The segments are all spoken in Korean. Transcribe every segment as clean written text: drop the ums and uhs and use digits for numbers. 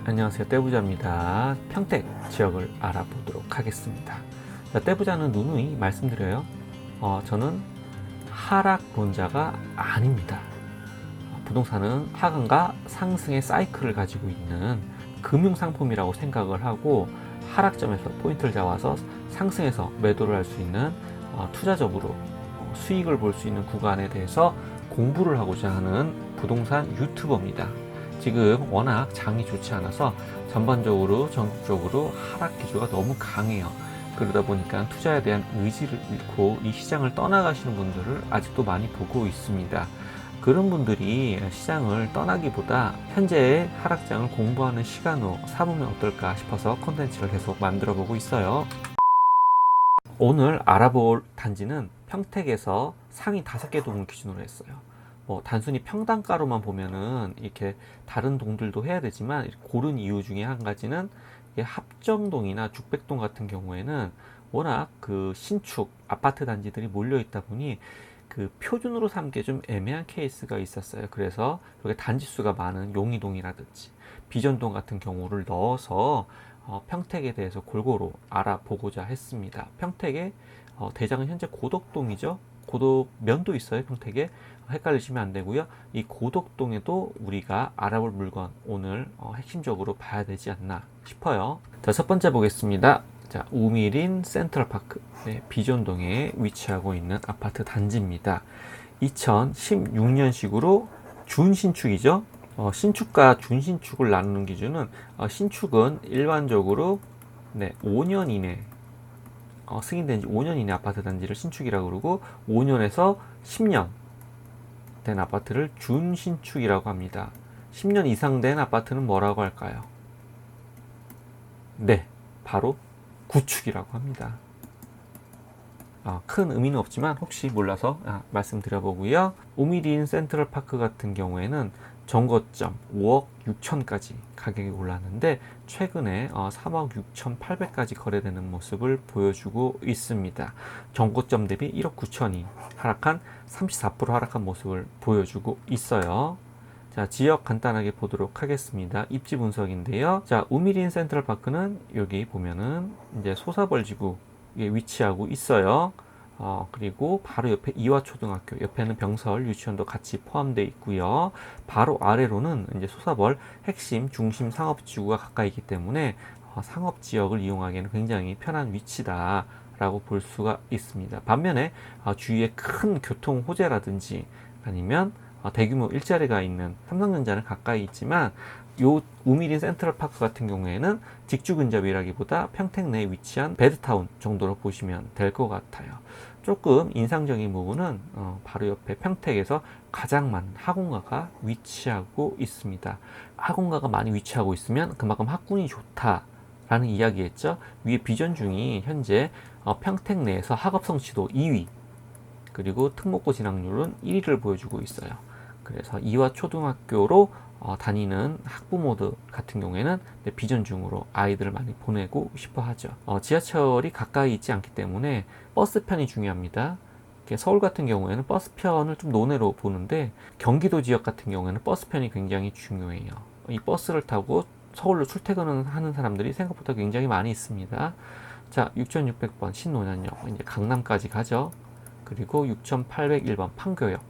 안녕하세요. 떼부자입니다. 평택 지역을 알아보도록 하겠습니다. 자, 떼부자는 누누이 말씀드려요. 저는 하락론자가 아닙니다. 부동산은 하강과 상승의 사이클을 가지고 있는 금융상품이라고 생각을 하고 하락점에서 포인트를 잡아서 상승해서 매도를 할 수 있는 투자적으로 수익을 볼 수 있는 구간에 대해서 공부를 하고자 하는 부동산 유튜버입니다. 지금 워낙 장이 좋지 않아서 전반적으로 전국적으로 하락 기조가 너무 강해요. 그러다 보니까 투자에 대한 의지를 잃고 이 시장을 떠나가시는 분들을 아직도 많이 보고 있습니다. 그런 분들이 시장을 떠나기보다 현재의 하락장을 공부하는 시간으로 삼으면 어떨까 싶어서 콘텐츠를 계속 만들어 보고 있어요. 오늘 알아볼 단지는 평택에서 상위 5개 동을 기준으로 했어요. 단순히 평당가로만 보면은 이렇게 다른 동들도 해야 되지만 고른 이유 중에 한 가지는 합정동이나 죽백동 같은 경우에는 워낙 그 신축 아파트 단지들이 몰려 있다 보니 그 표준으로 삼기 좀 애매한 케이스가 있었어요. 그래서 여기 단지 수가 많은 용이동이라든지 비전동 같은 경우를 넣어서 평택에 대해서 골고루 알아보고자 했습니다. 평택의 대장은 현재 고덕동이죠. 고덕면도 있어요. 평택에 헷갈리시면 안 되고요. 이 고덕동에도 우리가 알아볼 물건 오늘 핵심적으로 봐야 되지 않나 싶어요. 자, 첫 번째 보겠습니다. 자, 우미린 센트럴파크 비전동에 위치하고 있는 아파트 단지입니다. 2016년식으로 준신축이죠. 신축과 준신축을 나누는 기준은 신축은 일반적으로 5년 이내 승인된 지 5년 이내 아파트 단지를 신축이라고 그러고 5년에서 10년 된 아파트를 준신축이라고 합니다. 10년 이상 된 아파트는 뭐라고 할까요? 네, 바로 구축이라고 합니다. 큰 의미는 없지만 혹시 몰라서 말씀드려보고요. 우미린 센트럴파크 같은 경우에는 정거점 5억 6천까지 가격이 올랐는데 최근에 3억 6,800까지 거래되는 모습을 보여주고 있습니다. 정거점 대비 1억 9천이 하락한 34% 하락한 모습을 보여주고 있어요. 자, 지역 간단하게 보도록 하겠습니다. 입지 분석인데요. 자, 우미린 센트럴파크는 여기 보면은 이제 소사벌지구에 위치하고 있어요. 그리고 바로 옆에 이화초등학교, 옆에는 병설, 유치원도 같이 포함되어 있고요. 바로 아래로는 이제 소사벌 핵심 중심 상업지구가 가까이 있기 때문에 상업지역을 이용하기에는 굉장히 편한 위치다라고 볼 수가 있습니다. 반면에 주위에 큰 교통 호재라든지 아니면 대규모 일자리가 있는 삼성전자는 가까이 있지만 요 우미린 센트럴파크 같은 경우에는 직주 근접이라기보다 평택 내에 위치한 베드타운 정도로 보시면 될 것 같아요. 조금 인상적인 부분은 바로 옆에 평택에서 가장 많은 학원가가 위치하고 있습니다. 학원가가 많이 위치하고 있으면 그만큼 학군이 좋다라는 이야기겠죠. 위에 비전중이 현재 평택 내에서 학업 성취도 2위 그리고 특목고 진학률은 1위를 보여주고 있어요. 그래서 이화초등학교로 다니는 학부모들 같은 경우에는 비전중으로 아이들을 많이 보내고 싶어 하죠. 지하철이 가까이 있지 않기 때문에 버스편이 중요합니다. 서울 같은 경우에는 버스편을 좀 논외로 보는데 경기도 지역 같은 경우에는 버스편이 굉장히 중요해요. 이 버스를 타고 서울로 출퇴근을 하는 사람들이 생각보다 굉장히 많이 있습니다. 자, 6600번 신논현역 이제 강남까지 가죠. 그리고 6801번 판교역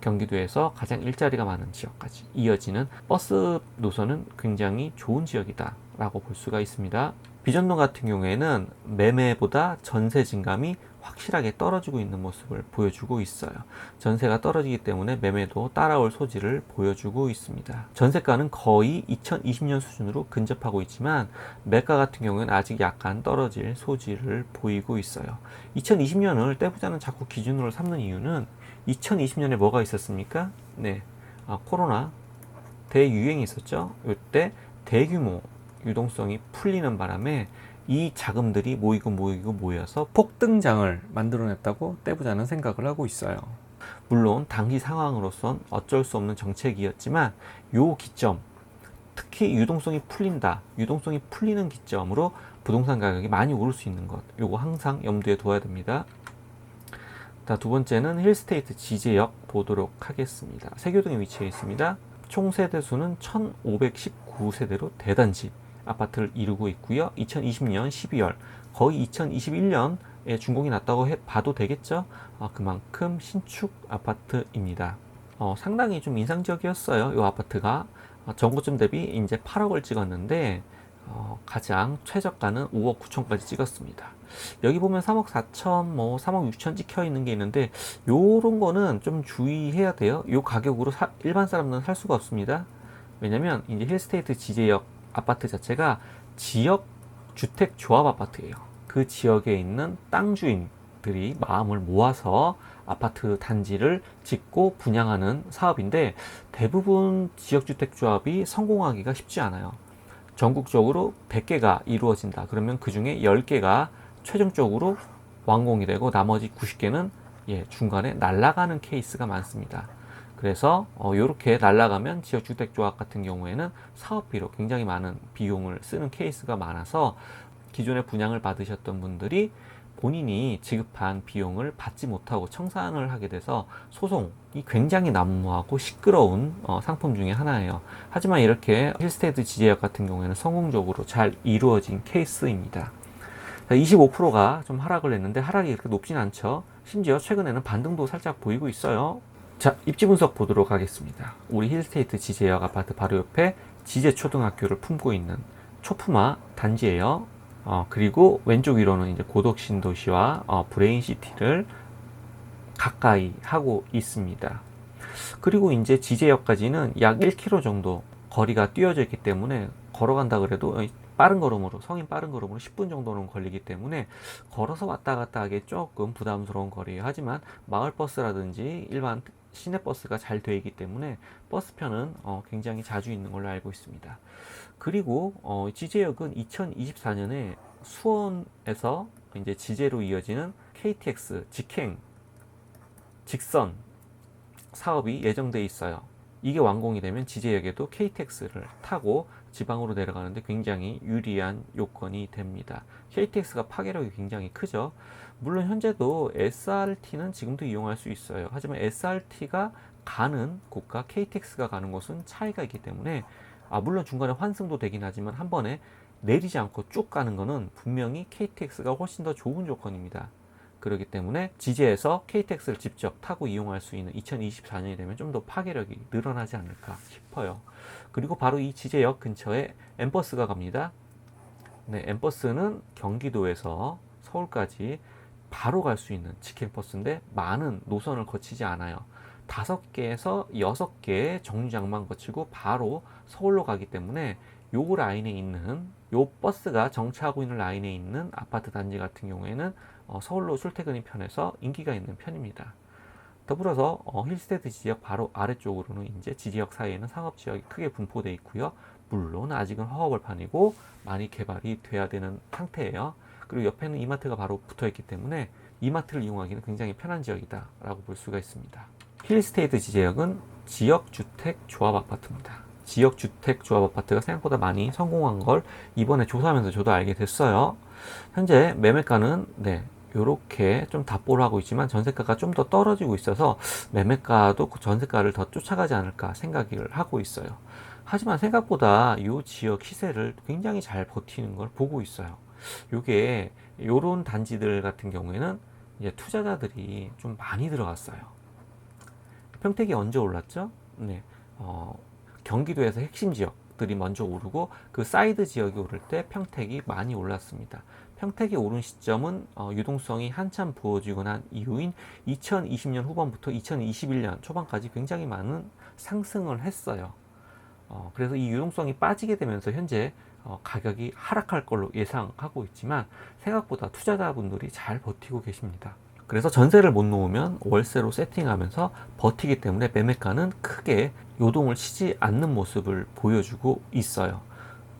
경기도에서 가장 일자리가 많은 지역까지 이어지는 버스 노선은 굉장히 좋은 지역이다 라고 볼 수가 있습니다. 비전동 같은 경우에는 매매보다 전세 증감이 확실하게 떨어지고 있는 모습을 보여주고 있어요. 전세가 떨어지기 때문에 매매도 따라올 소지를 보여주고 있습니다. 전세가는 거의 2020년 수준으로 근접하고 있지만 매가 같은 경우는 아직 약간 떨어질 소지를 보이고 있어요. 2020년을 떼부자는 자꾸 기준으로 삼는 이유는 2020년에 뭐가 있었습니까? 코로나 대유행이 있었죠. 이때 대규모 유동성이 풀리는 바람에 이 자금들이 모여서 폭등장을 만들어냈다고 떼부자는 생각을 하고 있어요. 물론 당시 상황으로선 어쩔 수 없는 정책이었지만 요 기점, 특히 유동성이 풀리는 기점으로 부동산 가격이 많이 오를 수 있는 것, 요거 항상 염두에 둬야 됩니다. 자, 두 번째는 힐스테이트 지제역 보도록 하겠습니다. 세교동에 위치해 있습니다. 총 세대수는 1519 19세대로 대단지 아파트를 이루고 있고요. 2020년 12월 거의 2021년에 준공이 났다고 봐도 되겠죠. 그만큼 신축 아파트입니다. 상당히 좀 인상적이었어요. 이 아파트가 전고점 대비 이제 8억을 찍었는데 가장 최저가는 5억 9천까지 찍었습니다. 여기 보면 3억 4천, 3억 6천 찍혀 있는 게 있는데 요런 거는 좀 주의해야 돼요. 요 가격으로 일반 사람들은 살 수가 없습니다. 왜냐면 이제 힐스테이트 지제역 아파트 자체가 지역 주택 조합 아파트예요. 그 지역에 있는 땅 주인들이 마음을 모아서 아파트 단지를 짓고 분양하는 사업인데 대부분 지역주택조합이 성공하기가 쉽지 않아요. 전국적으로 100개가 이루어진다. 그러면 그 중에 10개가 최종적으로 완공이 되고 나머지 90개는 중간에 날아가는 케이스가 많습니다. 그래서 이렇게 날아가면 지역주택조합 같은 경우에는 사업비로 굉장히 많은 비용을 쓰는 케이스가 많아서 기존에 분양을 받으셨던 분들이 본인이 지급한 비용을 받지 못하고 청산을 하게 돼서 소송이 굉장히 난무하고 시끄러운 상품 중에 하나예요. 하지만 이렇게 힐스테이트 지제역 같은 경우에는 성공적으로 잘 이루어진 케이스입니다. 25%가 좀 하락을 했는데 하락이 그렇게 높진 않죠. 심지어 최근에는 반등도 살짝 보이고 있어요. 자, 입지 분석 보도록 하겠습니다. 우리 힐스테이트 지제역 아파트 바로 옆에 지제초등학교를 품고 있는 초품화 단지예요. 그리고 왼쪽 위로는 이제 고덕신도시와 브레인시티를 가까이 하고 있습니다. 그리고 이제 지제역까지는 약 1km 정도 거리가 띄어져 있기 때문에 걸어간다 그래도 빠른 걸음으로, 성인 빠른 걸음으로 10분 정도는 걸리기 때문에 걸어서 왔다 갔다 하기 조금 부담스러운 거리예요. 하지만 마을버스라든지 일반 시내버스가 잘 되어 있기 때문에 버스편은 굉장히 자주 있는 걸로 알고 있습니다. 그리고 지제역은 2024년에 수원에서 이제 지제로 이어지는 KTX 직선 사업이 예정돼 있어요. 이게 완공이 되면 지제역에도 KTX를 타고 지방으로 내려가는데 굉장히 유리한 요건이 됩니다. KTX가 파괴력이 굉장히 크죠. 물론 현재도 SRT는 지금도 이용할 수 있어요. 하지만 SRT가 가는 곳과 KTX가 가는 곳은 차이가 있기 때문에 물론 중간에 환승도 되긴 하지만 한 번에 내리지 않고 쭉 가는 거는 분명히 KTX가 훨씬 더 좋은 조건입니다. 그렇기 때문에 지제에서 KTX를 직접 타고 이용할 수 있는 2024년이 되면 좀 더 파괴력이 늘어나지 않을까 싶어요. 그리고 바로 이 지제역 근처에 M버스가 갑니다. 네, M버스는 경기도에서 서울까지 바로 갈 수 있는 직행버스인데 많은 노선을 거치지 않아요. 5개에서 6개의 정류장만 거치고 바로 서울로 가기 때문에 요 라인에 있는 요 버스가 정차하고 있는 라인에 있는 아파트 단지 같은 경우에는 서울로 출퇴근이 편해서 인기가 있는 편입니다. 더불어서 힐스테이트 지역 바로 아래쪽으로는 이제 지지역 사이에는 상업지역이 크게 분포되어 있고요. 물론 아직은 허허벌판이고 많이 개발이 돼야 되는 상태예요. 그리고 옆에는 이마트가 바로 붙어 있기 때문에 이마트를 이용하기는 굉장히 편한 지역이다 라고 볼 수가 있습니다. 힐스테이트 지제역은 지역주택조합 아파트입니다. 지역주택조합 아파트가 생각보다 많이 성공한 걸 이번에 조사하면서 저도 알게 됐어요. 현재 매매가는 이렇게 좀 답보를 하고 있지만 전세가가 좀 더 떨어지고 있어서 매매가도 전세가를 더 쫓아가지 않을까 생각을 하고 있어요. 하지만 생각보다 이 지역 시세를 굉장히 잘 버티는 걸 보고 있어요. 요게 요런 단지들 같은 경우에는 이제 투자자들이 좀 많이 들어갔어요. 평택이 언제 올랐죠? 경기도에서 핵심 지역들이 먼저 오르고 그 사이드 지역이 오를 때 평택이 많이 올랐습니다. 평택이 오른 시점은 유동성이 한참 부어지고 난 이후인 2020년 후반부터 2021년 초반까지 굉장히 많은 상승을 했어요. 그래서 이 유동성이 빠지게 되면서 현재 가격이 하락할 걸로 예상하고 있지만 생각보다 투자자분들이 잘 버티고 계십니다. 그래서 전세를 못 놓으면 월세로 세팅하면서 버티기 때문에 매매가는 크게 요동을 치지 않는 모습을 보여주고 있어요.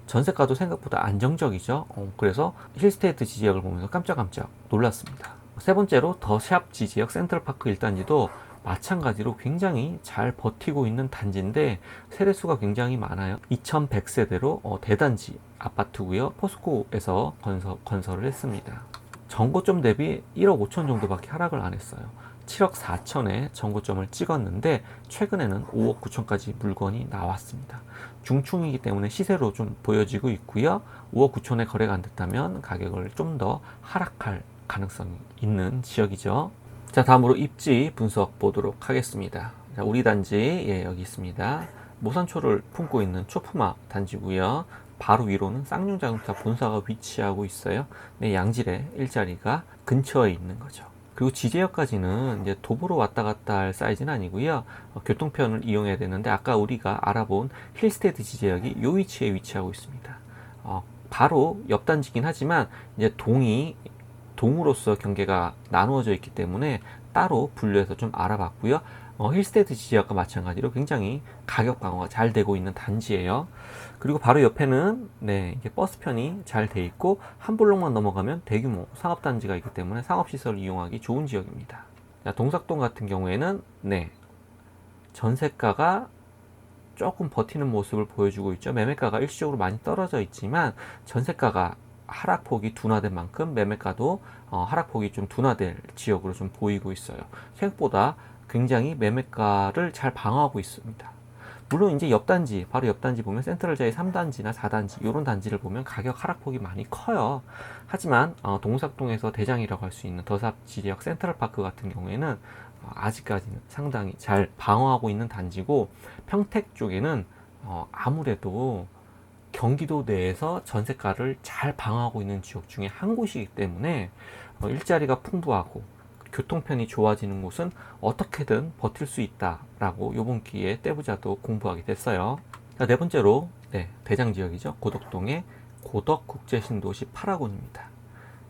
전세가도 생각보다 안정적이죠. 그래서 힐스테이트 지지역을 보면서 깜짝깜짝 놀랐습니다. 세 번째로 더샵 지지역 센트럴파크 1단지도 마찬가지로 굉장히 잘 버티고 있는 단지인데 세대수가 굉장히 많아요. 2100세대로 대단지 아파트고요. 포스코에서 건설을 했습니다. 전고점 대비 1억 5천 정도밖에 하락을 안 했어요. 7억 4천에 정고점을 찍었는데 최근에는 5억 9천까지 물건이 나왔습니다. 중충이기 때문에 시세로 좀 보여지고 있고요. 5억 9천에 거래가 안 됐다면 가격을 좀 더 하락할 가능성이 있는 지역이죠. 자, 다음으로 입지 분석 보도록 하겠습니다. 자, 우리 단지, 예, 여기 있습니다. 모산초를 품고 있는 초품화 단지고요. 바로 위로는 쌍용자동차 본사가 위치하고 있어요. 네, 양질의 일자리가 근처에 있는 거죠. 그리고 지제역까지는 이제 도보로 왔다 갔다 할 사이즈는 아니고요. 교통편을 이용해야 되는데 아까 우리가 알아본 힐스테드 지제역이 요 위치에 위치하고 있습니다. 바로 옆 단지긴 하지만 이제 동으로서 경계가 나누어져 있기 때문에 따로 분류해서 좀 알아봤고요. 힐스테드 지역과 마찬가지로 굉장히 가격 방어가 잘 되고 있는 단지예요. 그리고 바로 옆에는 이게 버스편이 잘 돼 있고 한 블록만 넘어가면 대규모 상업단지가 있기 때문에 상업시설을 이용하기 좋은 지역입니다. 자, 동삭동 같은 경우에는 전세가가 조금 버티는 모습을 보여주고 있죠. 매매가가 일시적으로 많이 떨어져 있지만 전세가가 하락폭이 둔화된 만큼 매매가도 하락폭이 좀 둔화될 지역으로 좀 보이고 있어요. 생각보다 굉장히 매매가를 잘 방어하고 있습니다. 물론 이제 옆단지, 바로 옆단지 보면 센트럴자의 3단지나 4단지 이런 단지를 보면 가격 하락폭이 많이 커요. 하지만 동삭동에서 대장이라고 할 수 있는 더삽 지역 센트럴파크 같은 경우에는 아직까지는 상당히 잘 방어하고 있는 단지고, 평택 쪽에는 아무래도 경기도 내에서 전세가를 잘 방어하고 있는 지역 중에 한 곳이기 때문에 일자리가 풍부하고 교통편이 좋아지는 곳은 어떻게든 버틸 수 있다라고 이번 기회에 떼부자도 공부하게 됐어요. 자, 네 번째로 대장 지역이죠. 고덕동의 고덕국제신도시 8호군입니다.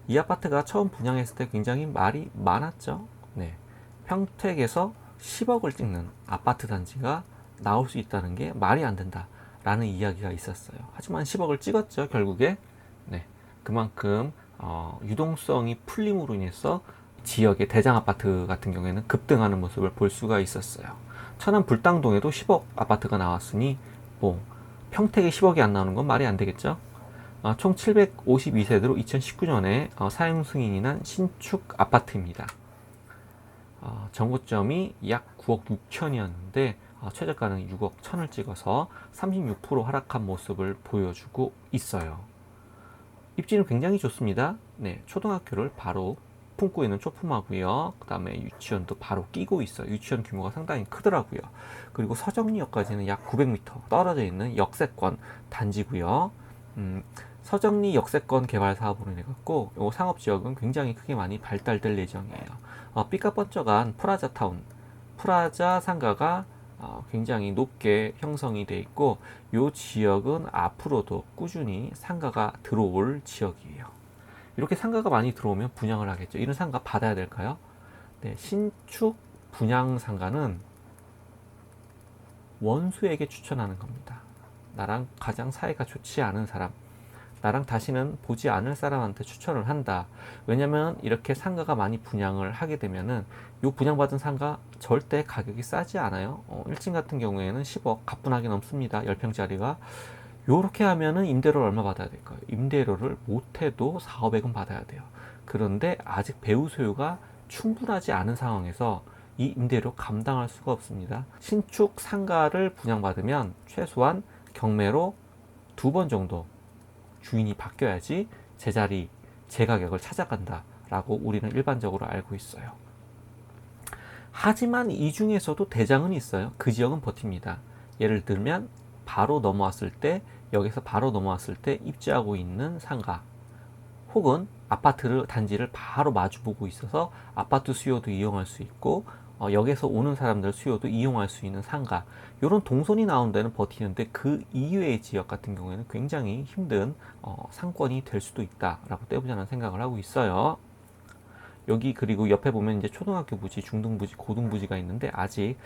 이 아파트가 처음 분양했을 때 굉장히 말이 많았죠. 평택에서 10억을 찍는 아파트 단지가 나올 수 있다는 게 말이 안 된다 라는 이야기가 있었어요. 하지만 10억을 찍었죠. 결국에 그만큼 유동성이 풀림으로 인해서 지역의 대장 아파트 같은 경우에는 급등하는 모습을 볼 수가 있었어요. 천안 불당동에도 10억 아파트가 나왔으니 평택에 10억이 안 나오는 건 말이 안 되겠죠. 총 752세대로 2019년에 사용 승인이 난 신축 아파트입니다. 정고점이 약 9억 6천이었는데 최저가는 6억 1천을 찍어서 36% 하락한 모습을 보여주고 있어요. 입지는 굉장히 좋습니다. 초등학교를 바로 품고 있는 초품화고요. 그 다음에 유치원도 바로 끼고 있어요. 유치원 규모가 상당히 크더라고요. 그리고 서정리역까지는 약 900m 떨어져 있는 역세권 단지고요. 서정리 역세권 개발 사업으로 인해 갖고 이 상업지역은 굉장히 크게 많이 발달될 예정이에요. 삐까뻔쩍한 프라자타운, 프라자 상가가 굉장히 높게 형성이 되어 있고, 이 지역은 앞으로도 꾸준히 상가가 들어올 지역이에요. 이렇게 상가가 많이 들어오면 분양을 하겠죠. 이런 상가 받아야 될까요? 신축 분양 상가는 원수에게 추천하는 겁니다. 나랑 가장 사이가 좋지 않은 사람, 나랑 다시는 보지 않을 사람한테 추천을 한다. 왜냐면 이렇게 상가가 많이 분양을 하게 되면은 요 분양받은 상가 절대 가격이 싸지 않아요. 1층 같은 경우에는 10억 가뿐하게 넘습니다. 10평짜리가. 요렇게 하면은 임대료를 얼마 받아야 될까요? 임대료를 못해도 4, 500은 받아야 돼요. 그런데 아직 배후 소유가 충분하지 않은 상황에서 이 임대료 감당할 수가 없습니다. 신축 상가를 분양받으면 최소한 경매로 2번 정도 주인이 바뀌어야지 제자리, 제 가격을 찾아간다 라고 우리는 일반적으로 알고 있어요. 하지만 이 중에서도 대장은 있어요. 그 지역은 버팁니다. 예를 들면 바로 넘어왔을 때, 여기서 바로 넘어왔을 때 입지하고 있는 상가, 혹은 아파트 단지를 바로 마주보고 있어서 아파트 수요도 이용할 수 있고 여기서 오는 사람들 수요도 이용할 수 있는 상가, 이런 동선이 나오는 데는 버티는데 그 이외의 지역 같은 경우에는 굉장히 힘든 상권이 될 수도 있다라고 떼보자는 생각을 하고 있어요. 여기 그리고 옆에 보면 이제 초등학교 부지, 중등부지, 고등부지가 있는데 아직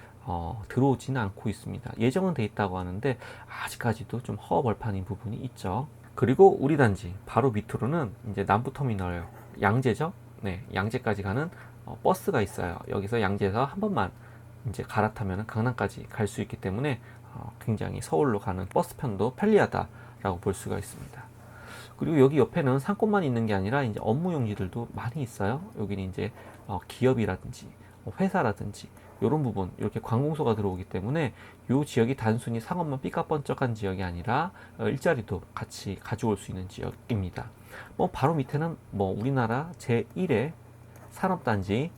들어오지는 않고 있습니다. 예정은 돼 있다고 하는데 아직까지도 좀 허허벌판인 부분이 있죠. 그리고 우리 단지 바로 밑으로는 이제 남부터미널 양재죠. 양재까지 가는 버스가 있어요. 여기서 양재에서 한 번만 이제 갈아타면 강남까지 갈 수 있기 때문에 굉장히 서울로 가는 버스편도 편리하다라고 볼 수가 있습니다. 그리고 여기 옆에는 상권만 있는 게 아니라 이제 업무 용지들도 많이 있어요. 여기는 이제 기업이라든지 회사라든지 이런 부분, 이렇게 관공서가 들어오기 때문에 이 지역이 단순히 상업만 삐까뻔쩍한 지역이 아니라 일자리도 같이 가져올 수 있는 지역입니다. 바로 밑에는 우리나라 제1의 산업단지인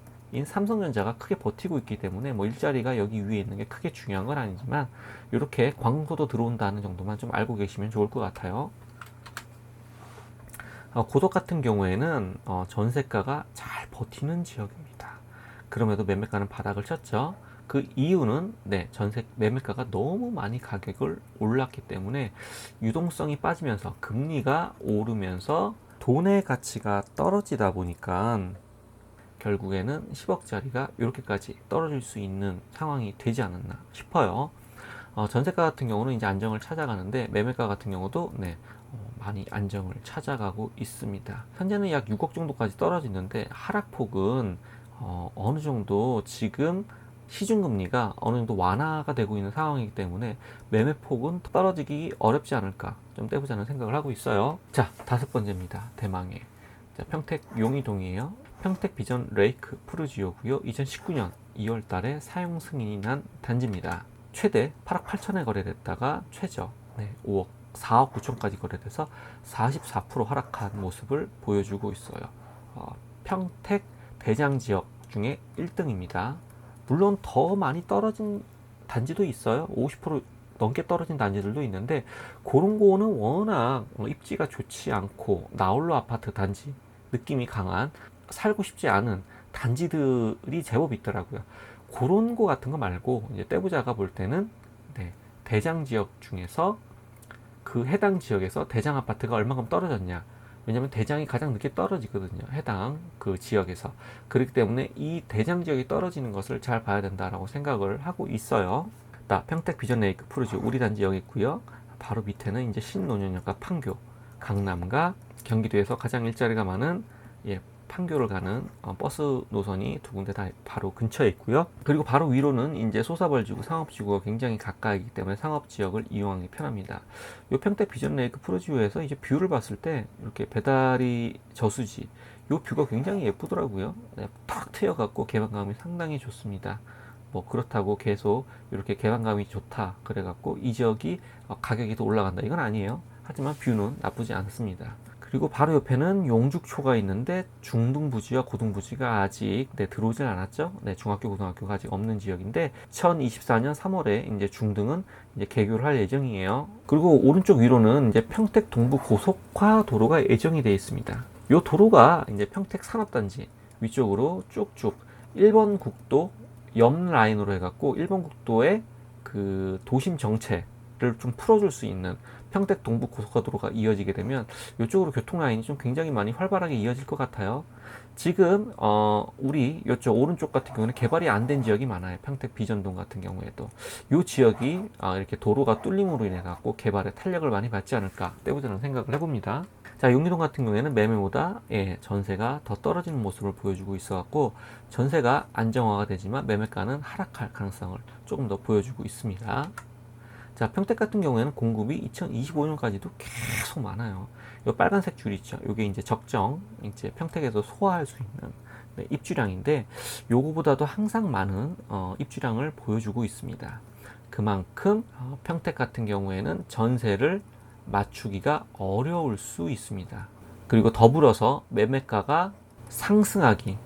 삼성전자가 크게 버티고 있기 때문에 일자리가 여기 위에 있는 게 크게 중요한 건 아니지만 이렇게 관공서도 들어온다는 정도만 좀 알고 계시면 좋을 것 같아요. 고덕 같은 경우에는 전세가가 잘 버티는 지역입니다. 그럼에도 매매가는 바닥을 쳤죠. 그 이유는 전세 매매가가 너무 많이 가격을 올랐기 때문에 유동성이 빠지면서 금리가 오르면서 돈의 가치가 떨어지다 보니까 결국에는 10억짜리가 이렇게까지 떨어질 수 있는 상황이 되지 않았나 싶어요. 전세가 같은 경우는 이제 안정을 찾아가는데 매매가 같은 경우도 많이 안정을 찾아가고 있습니다. 현재는 약 6억 정도까지 떨어지는데 하락폭은 어느 정도 지금 시중금리가 어느 정도 완화가 되고 있는 상황이기 때문에 매매폭은 떨어지기 어렵지 않을까 좀 떼보자는 생각을 하고 있어요. 자, 5번째입니다. 대망의 평택 용이동이에요. 평택 비전 레이크 푸르지오고요. 2019년 2월 달에 사용 승인이 난 단지입니다. 최대 8억 8천에 거래됐다가 최저 5억 4억 9천까지 거래돼서 44% 하락한 모습을 보여주고 있어요. 평택 대장 지역 중에 1등입니다. 물론 더 많이 떨어진 단지도 있어요. 50% 넘게 떨어진 단지들도 있는데 그런 거는 워낙 입지가 좋지 않고 나홀로 아파트 단지 느낌이 강한 살고 싶지 않은 단지들이 제법 있더라고요. 그런 거 같은 거 말고 이제 떼부자가 볼 때는 대장 지역 중에서 그 해당 지역에서 대장 아파트가 얼마큼 떨어졌냐. 왜냐하면 대장이 가장 늦게 떨어지거든요. 해당 그 지역에서. 그렇기 때문에 이 대장 지역이 떨어지는 것을 잘 봐야 된다라고 생각을 하고 있어요. 평택 비전 레이크 푸르지 우리 단지 여기 있고요. 바로 밑에는 이제 신논현역과 판교, 강남과 경기도에서 가장 일자리가 많은 판교를 가는 버스 노선이 두 군데 다 바로 근처에 있고요. 그리고 바로 위로는 이제 소사벌지구, 상업지구가 굉장히 가까이기 때문에 상업지역을 이용하기 편합니다. 이 평택 비전 레이크 푸르지오에서 이제 뷰를 봤을 때 이렇게 배다리 저수지, 이 뷰가 굉장히 예쁘더라고요. 탁 트여갖고 개방감이 상당히 좋습니다. 그렇다고 계속 이렇게 개방감이 좋다 그래갖고 이 지역이 가격이 더 올라간다 이건 아니에요. 하지만 뷰는 나쁘지 않습니다. 그리고 바로 옆에는 용죽초가 있는데 중등부지와 고등부지가 아직 들어오질 않았죠. 중학교, 고등학교가 아직 없는 지역인데 2024년 3월에 이제 중등은 이제 개교를 할 예정이에요. 그리고 오른쪽 위로는 이제 평택 동부 고속화 도로가 예정이 되어 있습니다. 이 도로가 이제 평택 산업단지 위쪽으로 쭉쭉 1번 국도 옆 라인으로 해갖고 1번 국도의 그 도심 정체를 좀 풀어줄 수 있는 평택 동부 고속화도로가 이어지게 되면 이쪽으로 교통 라인이 좀 굉장히 많이 활발하게 이어질 것 같아요. 지금 우리 이쪽 오른쪽 같은 경우는 개발이 안 된 지역이 많아요. 평택 비전동 같은 경우에도 이 지역이 이렇게 도로가 뚫림으로 인해 갖고 개발에 탄력을 많이 받지 않을까 떼보자는 생각을 해봅니다. 자, 용리동 같은 경우에는 매매보다 전세가 더 떨어지는 모습을 보여주고 있어 갖고 전세가 안정화가 되지만 매매가는 하락할 가능성을 조금 더 보여주고 있습니다. 자, 평택 같은 경우에는 공급이 2025년까지도 계속 많아요. 이 빨간색 줄 있죠. 이게 이제 적정, 이제 평택에서 소화할 수 있는 입주량인데, 요거보다도 항상 많은 입주량을 보여주고 있습니다. 그만큼 평택 같은 경우에는 전세를 맞추기가 어려울 수 있습니다. 그리고 더불어서 매매가가 상승하기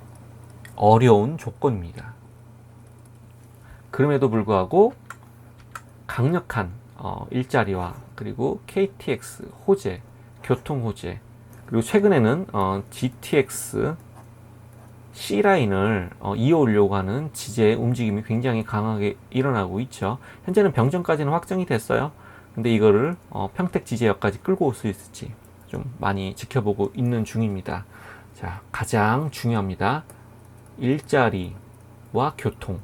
어려운 조건입니다. 그럼에도 불구하고 강력한 일자리와 그리고 KTX 호재, 교통 호재, 그리고 최근에는 GTX C라인을 이어오려고 하는 지지의 움직임이 굉장히 강하게 일어나고 있죠. 현재는 병정까지는 확정이 됐어요. 근데 이거를 평택 지지역까지 끌고 올 수 있을지 좀 많이 지켜보고 있는 중입니다. 자, 가장 중요합니다. 일자리와 교통.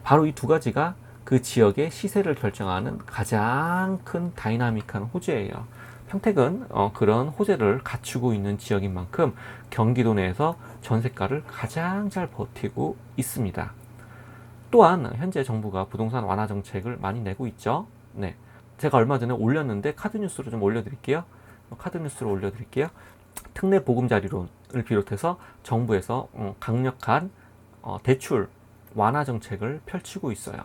바로 이 두 가지가 그 지역의 시세를 결정하는 가장 큰 다이나믹한 호재예요. 평택은 그런 호재를 갖추고 있는 지역인 만큼 경기도 내에서 전세가를 가장 잘 버티고 있습니다. 또한 현재 정부가 부동산 완화 정책을 많이 내고 있죠. 네, 제가 얼마 전에 올렸는데 카드뉴스로 좀 올려드릴게요. 특례 보금자리론을 비롯해서 정부에서 강력한 대출 완화 정책을 펼치고 있어요.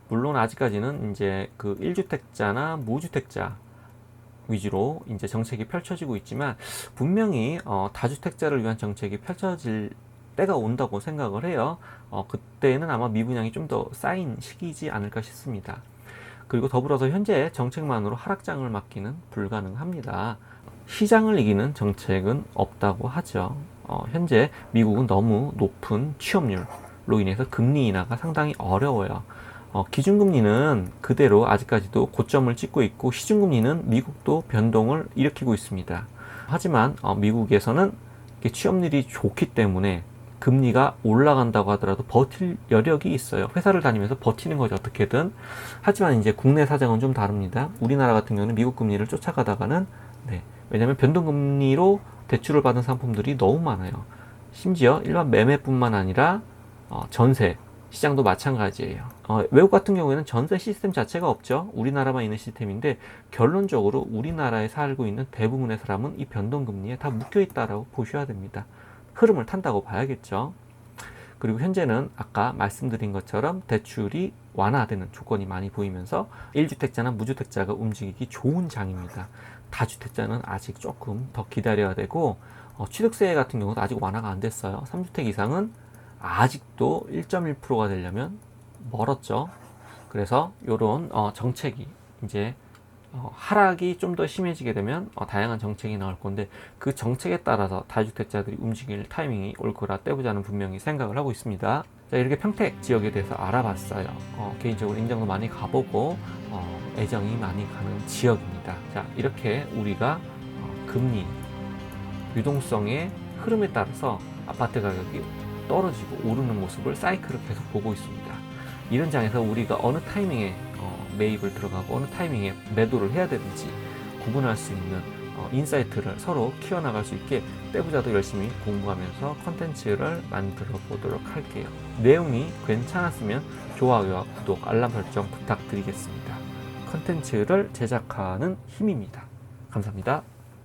물론 아직까지는 이제 그 1주택자나 무주택자 위주로 이제 정책이 펼쳐지고 있지만 분명히 다주택자를 위한 정책이 펼쳐질 때가 온다고 생각을 해요. 그때는 아마 미분양이 좀 더 쌓인 시기이지 않을까 싶습니다. 그리고 더불어서 현재 정책만으로 하락장을 막기는 불가능합니다. 시장을 이기는 정책은 없다고 하죠. 현재 미국은 너무 높은 취업률로 인해서 금리 인하가 상당히 어려워요. 기준금리는 그대로 아직까지도 고점을 찍고 있고 시중금리는 미국도 변동을 일으키고 있습니다. 하지만 미국에서는 취업률이 좋기 때문에 금리가 올라간다고 하더라도 버틸 여력이 있어요. 회사를 다니면서 버티는 거죠, 어떻게든. 하지만 이제 국내 사정은 좀 다릅니다. 우리나라 같은 경우는 미국 금리를 쫓아가다가는 왜냐하면 변동금리로 대출을 받은 상품들이 너무 많아요. 심지어 일반 매매뿐만 아니라 전세 시장도 마찬가지예요. 외국 같은 경우에는 전세 시스템 자체가 없죠. 우리나라만 있는 시스템인데 결론적으로 우리나라에 살고 있는 대부분의 사람은 이 변동금리에 다 묶여있다라고 보셔야 됩니다. 흐름을 탄다고 봐야겠죠. 그리고 현재는 아까 말씀드린 것처럼 대출이 완화되는 조건이 많이 보이면서 1주택자나 무주택자가 움직이기 좋은 장입니다. 다주택자는 아직 조금 더 기다려야 되고 취득세 같은 경우도 아직 완화가 안 됐어요. 3주택 이상은 아직도 1.1%가 되려면 멀었죠. 그래서 이런 정책이 이제 하락이 좀 더 심해지게 되면 다양한 정책이 나올 건데 그 정책에 따라서 다주택자들이 움직일 타이밍이 올 거라 떼보자는 분명히 생각을 하고 있습니다. 자, 이렇게 평택 지역에 대해서 알아봤어요. 개인적으로 인정도 많이 가보고 애정이 많이 가는 지역입니다. 자, 이렇게 우리가 금리, 유동성의 흐름에 따라서 아파트 가격이 떨어지고 오르는 모습을 사이클을 계속 보고 있습니다. 이런 장에서 우리가 어느 타이밍에 매입을 들어가고 어느 타이밍에 매도를 해야 되는지 구분할 수 있는 인사이트를 서로 키워나갈 수 있게 떼부자도 열심히 공부하면서 컨텐츠를 만들어 보도록 할게요. 내용이 괜찮았으면 좋아요와 구독, 알람 설정 부탁드리겠습니다. 컨텐츠를 제작하는 힘입니다. 감사합니다.